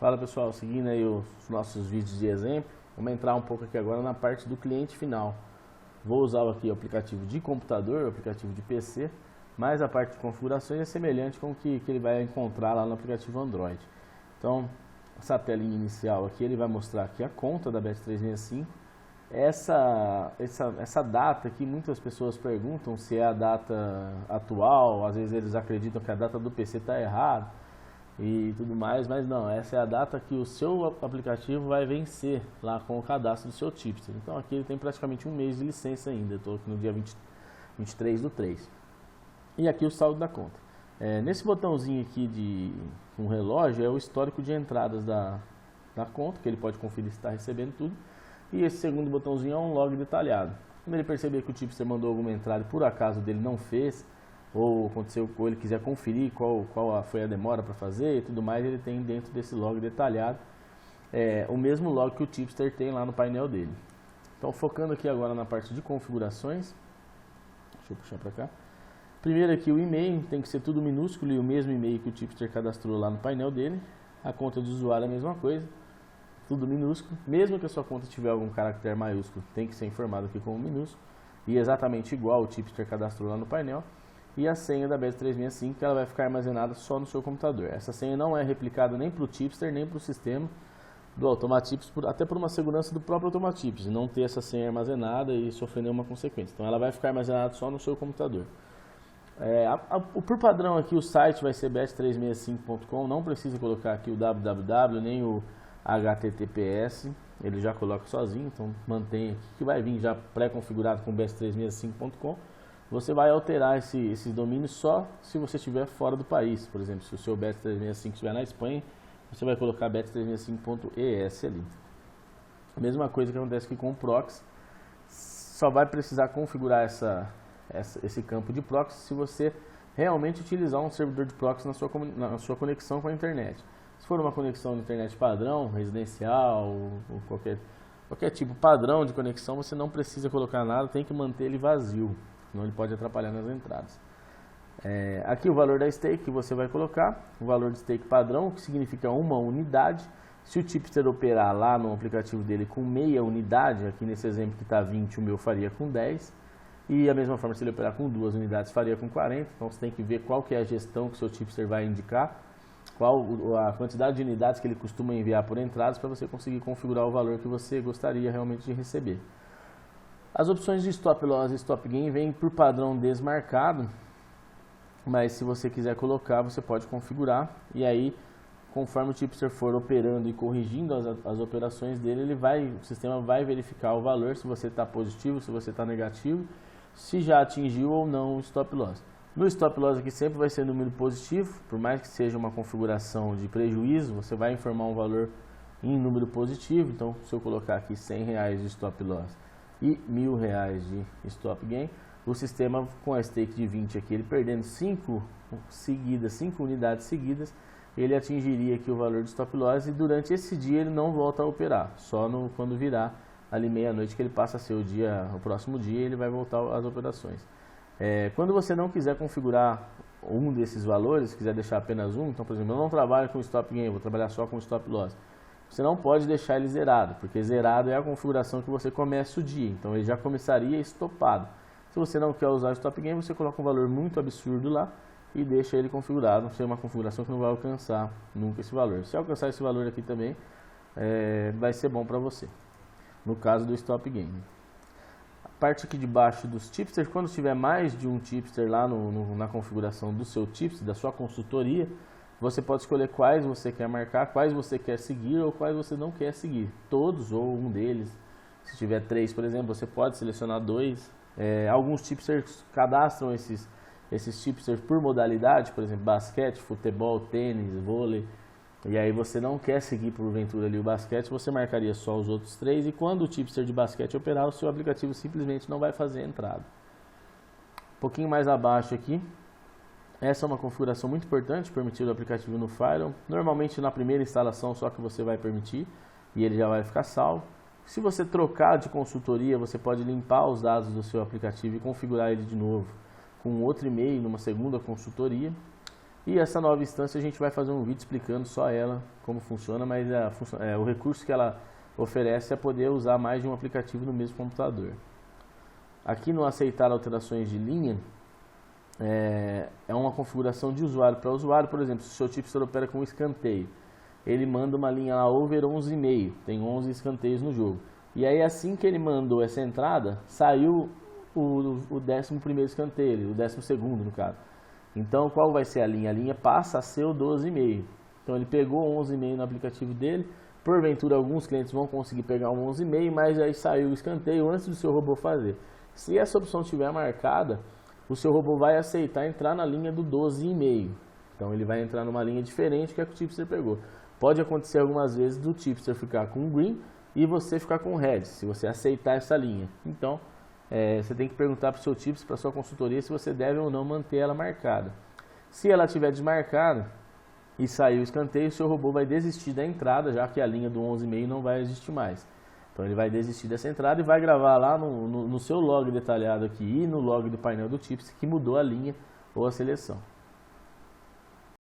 Fala pessoal, seguindo aí os nossos vídeos de exemplo, vamos entrar um pouco aqui agora na parte do cliente final. Vou usar aqui o aplicativo de computador, o aplicativo de PC, mas a parte de configurações é semelhante com o que ele vai encontrar lá no aplicativo Android. Então, essa telinha inicial aqui, ele vai mostrar aqui a conta da Bet365. Essa data aqui, muitas pessoas perguntam se é a data atual, às vezes eles acreditam que a data do PC está errada e tudo mais, mas não, essa é a data que o seu aplicativo vai vencer lá com o cadastro do seu tipster. Então aqui ele tem praticamente um mês de licença ainda, eu estou aqui no dia 23/3. E aqui o saldo da conta. Nesse botãozinho aqui com relógio é o histórico de entradas da conta, que ele pode conferir se está recebendo tudo. E esse segundo botãozinho é um log detalhado. Quando ele perceber que o tipster mandou alguma entrada e por acaso dele não fez, ou aconteceu, ou ele quiser conferir qual foi a demora para fazer e tudo mais, ele tem dentro desse log detalhado o mesmo log que o tipster tem lá no painel dele. Então focando aqui agora na parte de configurações, deixa eu puxar para cá. Primeiro aqui o e-mail, tem que ser tudo minúsculo e o mesmo e-mail que o tipster cadastrou lá no painel dele. A conta de usuário é a mesma coisa, tudo minúsculo. Mesmo que a sua conta tiver algum caractere maiúsculo, tem que ser informado aqui como minúsculo. E exatamente igual o tipster cadastrou lá no painel. E a senha da Bet365, que ela vai ficar armazenada só no seu computador. Essa senha não é replicada nem para o tipster, nem para o sistema do Automatips, até por uma segurança do próprio Automatips, não ter essa senha armazenada e sofrer nenhuma consequência. Então ela vai ficar armazenada só no seu computador. Por padrão aqui o site vai ser bet365.com, não precisa colocar aqui o www nem o HTTPS, ele já coloca sozinho, então mantém aqui que vai vir já pré-configurado com bet365.com. Você vai alterar esses domínios só se você estiver fora do país. Por exemplo, se o seu bet365 estiver na Espanha, você vai colocar bet365.es ali. A mesma coisa que acontece aqui com o proxy, só vai precisar configurar esse campo de proxy se você realmente utilizar um servidor de proxy na sua conexão com a internet. Se for uma conexão de internet padrão, residencial, ou qualquer tipo padrão de conexão, você não precisa colocar nada, tem que manter ele vazio, senão ele pode atrapalhar nas entradas. Aqui o valor da stake que você vai colocar, o valor de stake padrão, que significa uma unidade. Se o tipster operar lá no aplicativo dele com meia unidade, aqui nesse exemplo que está 20, o meu faria com 10. E a mesma forma, se ele operar com 2 unidades, faria com 40. Então você tem que ver qual que é a gestão que o seu tipster vai indicar, qual a quantidade de unidades que ele costuma enviar por entradas, para você conseguir configurar o valor que você gostaria realmente de receber. As opções de stop loss e stop gain vêm por padrão desmarcado, mas se você quiser colocar, você pode configurar, e aí conforme o tipster for operando e corrigindo as operações dele, o sistema vai verificar o valor, se você está positivo, se você está negativo, se já atingiu ou não o stop loss. No stop loss aqui sempre vai ser número positivo, por mais que seja uma configuração de prejuízo, você vai informar um valor em número positivo. Então se eu colocar aqui R$100 de stop loss e R$1.000 de stop gain, o sistema com a stake de 20 aqui, ele perdendo 5 unidades seguidas, ele atingiria aqui o valor de stop loss e durante esse dia ele não volta a operar, só quando virar ali meia-noite que ele passa a ser o próximo dia, ele vai voltar às operações. Quando você não quiser configurar um desses valores, quiser deixar apenas um, então por exemplo, eu não trabalho com stop gain, vou trabalhar só com stop loss. Você não pode deixar ele zerado, porque zerado é a configuração que você começa o dia, então ele já começaria estopado. Se você não quer usar o stop gain, você coloca um valor muito absurdo lá e deixa ele configurado, não ser uma configuração que não vai alcançar nunca esse valor. Se alcançar esse valor aqui também, vai ser bom para você, no caso do stop gain. A parte aqui de baixo dos tipsters, quando tiver mais de um tipster lá na configuração do seu tipster, da sua consultoria, você pode escolher quais você quer marcar, quais você quer seguir ou quais você não quer seguir. Todos ou um deles. Se tiver 3, por exemplo, você pode selecionar 2. Alguns tipsters cadastram esses tipsters por modalidade, por exemplo, basquete, futebol, tênis, vôlei. E aí você não quer seguir porventura ali o basquete, você marcaria só os outros 3 e quando o tipster de basquete operar, o seu aplicativo simplesmente não vai fazer a entrada. Um pouquinho mais abaixo aqui, essa é uma configuração muito importante, permitir o aplicativo no Firewall. Normalmente na primeira instalação só que você vai permitir e ele já vai ficar salvo. Se você trocar de consultoria, você pode limpar os dados do seu aplicativo e configurar ele de novo com outro e-mail numa segunda consultoria. E essa nova instância a gente vai fazer um vídeo explicando só ela, como funciona, mas o recurso que ela oferece é poder usar mais de um aplicativo no mesmo computador. Aqui no aceitar alterações de linha, é uma configuração de usuário para usuário. Por exemplo, se o seu tipster opera com escanteio, ele manda uma linha lá over 11,5, tem 11 escanteios no jogo. E aí assim que ele mandou essa entrada, saiu o 11º escanteio, o 12º no caso. Então qual vai ser a linha? A linha passa a ser o 12,5. Então ele pegou 11,5 no aplicativo dele. Porventura alguns clientes vão conseguir pegar um 11,5, mas aí saiu o escanteio antes do seu robô fazer. Se essa opção estiver marcada, o seu robô vai aceitar entrar na linha do 12,5. Então ele vai entrar numa linha diferente que a que o tipster pegou. Pode acontecer algumas vezes do tipster ficar com green e você ficar com red, se você aceitar essa linha. Então você tem que perguntar para o seu tipster, para a sua consultoria, se você deve ou não manter ela marcada. Se ela estiver desmarcada e sair o escanteio, o seu robô vai desistir da entrada, já que a linha do 11,5 não vai existir mais. Então ele vai desistir dessa entrada e vai gravar lá no seu log detalhado aqui e no log do painel do tipster que mudou a linha ou a seleção.